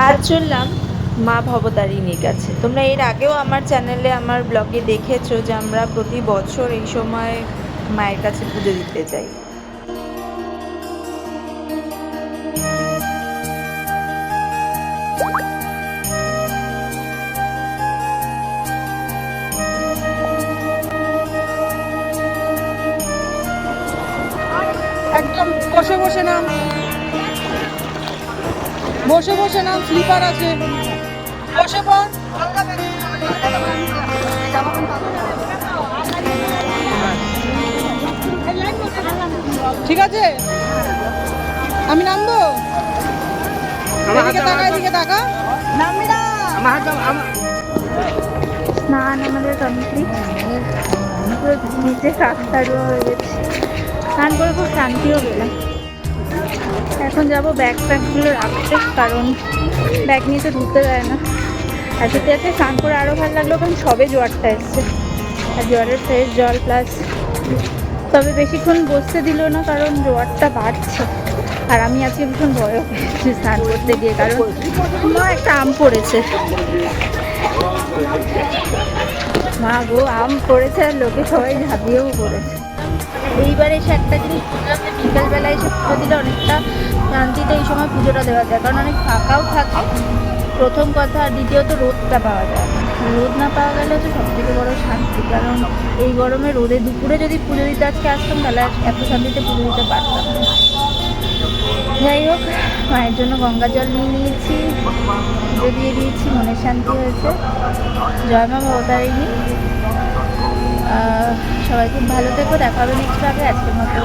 আজ চললাম মা ভবতারিণীর কাছে। তোমরা এর আগেও আমার চ্যানেলে আমার ব্লগে দেখেছো যে আমরা প্রতি বছর এই সময় মায়ের কাছে পুজো দিতে যাই। একদম বসে বসে নাম, বসে বসে নাম, স্লিপার আছে, বসে পড়। ঠিক আছে, আমি নামবো। এদিকে তাকা, এদিকে তাকা। নামবি না। স্নান আমাদের কমপ্লিট, নিচে কাকতাড়ুয়া হয়ে গেছে। স্নান করে খুব শান্তিও পেলাম। এখন যাবো ব্যাগ ট্যাগগুলো রাখতে, কারণ ব্যাগ নিয়ে তো ঢুকতে দেয় না। আর সাথে সাথে স্নান করে আরও ভালো লাগলো, কারণ সবে জোয়ারটা এসছে, আর জোয়ারের ফ্রেশ জল প্লাস। তবে বেশিক্ষণ বসতে দিল না, কারণ জোয়ারটা বাড়ছে। আর আমি আজকে ভীষণ ভয়ও পেয়েছি স্নান করতে গিয়ে, কারণ মা একটা আম পড়েছে। মা গো, আম পড়েছে আর লোকে সবাই ঝাঁপিয়েও পড়েছে। এইবার এসে একটা জিনিস বুঝলাম যে বিকেলবেলা এসে পুজো দিলে অনেকটা শান্তিতে এই সময় পুজোটা দেওয়া যায়, কারণ অনেক ফাঁকাও থাকে প্রথম কথা, আর দ্বিতীয়ত রোদটা পাওয়া যায়। রোদ না পাওয়া গেলে হচ্ছে সব থেকে বড়ো শান্তি, কারণ এই গরমে রোদে দুপুরে যদি পুজো দিতে আজকে আসতাম তাহলে এত শান্তিতে পুজো দিতে পারতাম না। যাই হোক, মায়ের জন্য গঙ্গা জল নিয়ে নিয়েছি, পুজো দিয়ে দিয়েছি, মনের শান্তি হয়েছে। জয় মা ভবতারিণী। সবাই খুব ভালো থেকো, দেখা হবে নেক্সট আগে। আজকের মতো